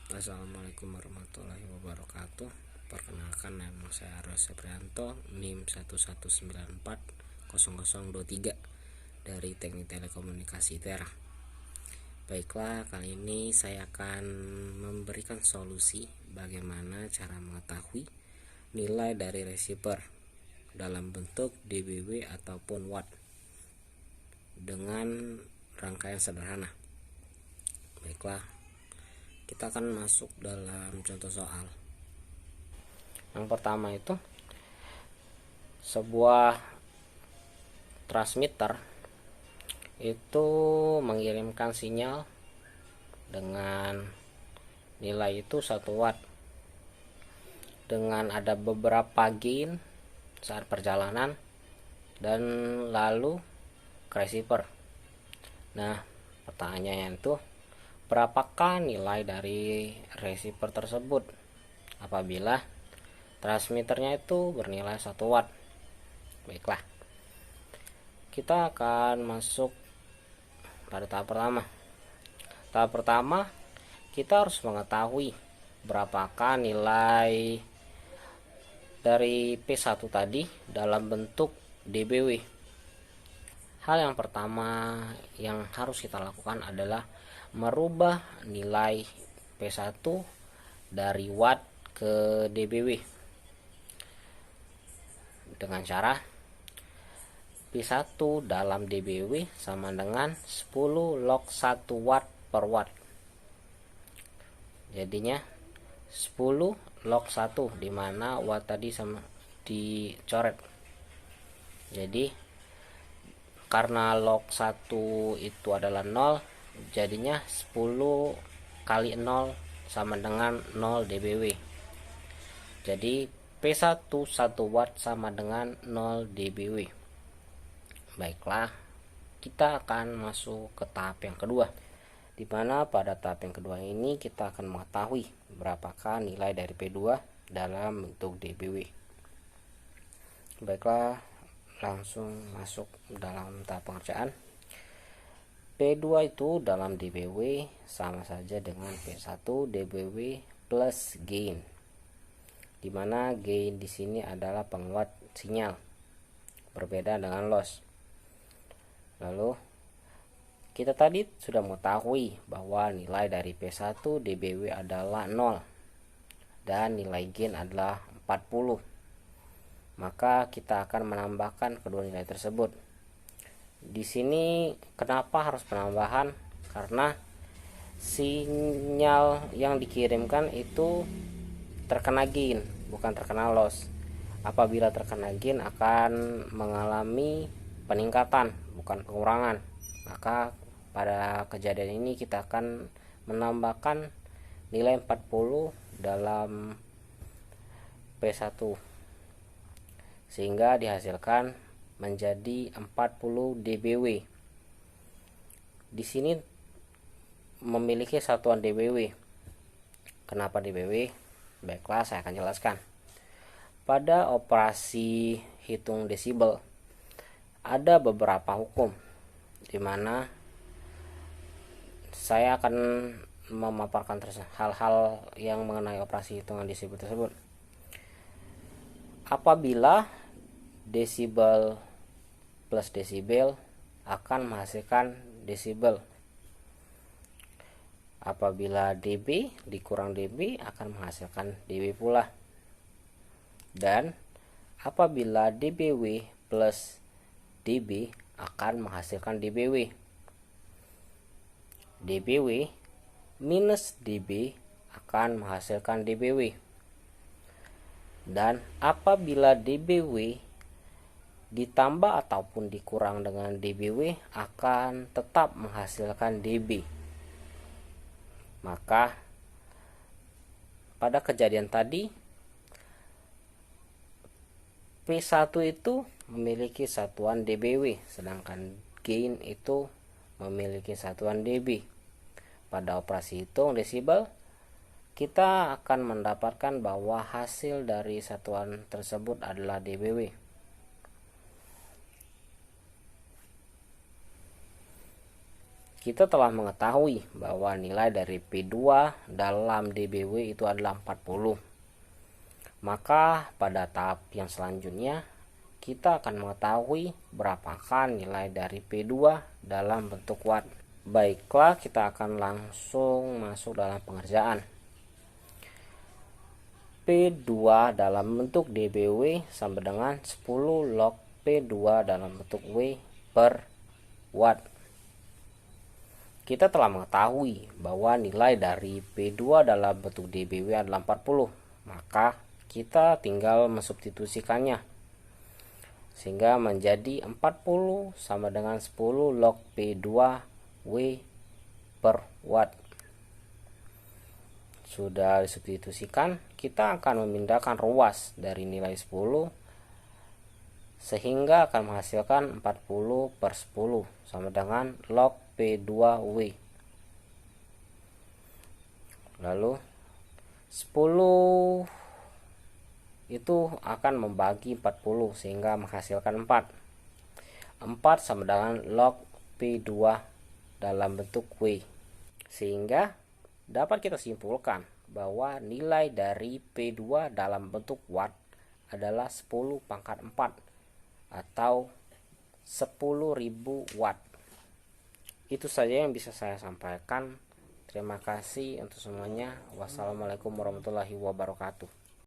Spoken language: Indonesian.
Assalamualaikum warahmatullahi wabarakatuh. Perkenalkan, nama saya Aryo Seprianto, NIM 11940023 dari Teknik Telekomunikasi Tera. Baiklah, kali ini saya akan memberikan solusi bagaimana cara mengetahui nilai dari receiver dalam bentuk dBW ataupun watt dengan rangkaian sederhana. Baiklah, kita akan masuk dalam contoh soal. Yang pertama itu sebuah transmitter itu mengirimkan sinyal dengan nilai itu 1 watt dengan ada beberapa gain saat perjalanan dan lalu ke receiver. Nah, pertanyaannya itu berapakah nilai dari receiver tersebut apabila transmitternya itu bernilai 1 watt. Baiklah, kita akan masuk pada tahap pertama. Tahap pertama, kita harus mengetahui berapakah nilai dari P1 tadi dalam bentuk dBW. Hal yang pertama yang harus kita lakukan adalah merubah nilai P1 dari watt ke dBW dengan cara P1 dalam dBW sama dengan 10 log 1 watt per watt. Jadinya 10 log 1, dimana watt tadi sama dicoret. Jadi karena log 1 itu adalah 0, jadinya 10 kali 0 sama dengan 0 dBW. Jadi P1 1 watt sama dengan 0 dBW. Baiklah, kita akan masuk ke tahap yang kedua, di mana pada tahap yang kedua ini kita akan mengetahui berapakah nilai dari P2 dalam bentuk dBW. Baiklah, langsung masuk dalam tahap pengerjaan. P2 itu dalam dBW sama saja dengan P1 dBW plus gain, dimana gain di sini adalah penguat sinyal, berbeda dengan loss. Lalu kita tadi sudah mengetahui bahwa nilai dari P1 dBW adalah 0 dan nilai gain adalah 40. Maka kita akan menambahkan kedua nilai tersebut. Di sini kenapa harus penambahan? Karena sinyal yang dikirimkan itu terkena gain, bukan terkena loss. Apabila terkena gain akan mengalami peningkatan, bukan pengurangan. Maka pada kejadian ini kita akan menambahkan nilai 40 dalam P1 sehingga dihasilkan menjadi 40 dBW. Di sini memiliki satuan dBW. Kenapa dBW? Baiklah, saya akan jelaskan. Pada operasi hitung desibel ada beberapa hukum, di mana saya akan memaparkan hal-hal yang mengenai operasi hitungan desibel tersebut. Apabila desibel plus desibel akan menghasilkan desibel. Apabila dB dikurang dB akan menghasilkan dB pula. Dan apabila dBW plus dB akan menghasilkan dBW. dBW minus dB akan menghasilkan dBW. Dan apabila dBW ditambah ataupun dikurang dengan dBW akan tetap menghasilkan dB. Maka pada kejadian tadi P1 itu memiliki satuan dBW, sedangkan gain itu memiliki satuan dB. Pada operasi hitung desibel kita akan mendapatkan bahwa hasil dari satuan tersebut adalah dBW. kita telah mengetahui bahwa nilai dari P2 dalam dBW itu adalah 40. Maka pada tahap yang selanjutnya kita akan mengetahui berapakah nilai dari P2 dalam bentuk watt. Baiklah, kita akan langsung masuk dalam pengerjaan. P2 dalam bentuk dBW sama dengan 10 log P2 dalam bentuk W per watt. Kita telah mengetahui bahwa nilai dari P2 dalam bentuk dBW adalah 40. Maka kita tinggal mensubstitusikannya, sehingga menjadi 40 sama dengan 10 log P2 W per watt. Sudah disubstitusikan, kita akan memindahkan ruas dari nilai 10 sehingga akan menghasilkan 40 per 10 sama dengan log P2W. Lalu 10 itu akan membagi 40 sehingga menghasilkan 4. 4 sama dengan log P2 dalam bentuk W. Sehingga dapat kita simpulkan bahwa nilai dari P2 dalam bentuk watt adalah 10 pangkat 4 atau 10.000 watt. Itu saja yang bisa saya sampaikan. Terima kasih untuk semuanya. Wassalamualaikum warahmatullahi wabarakatuh.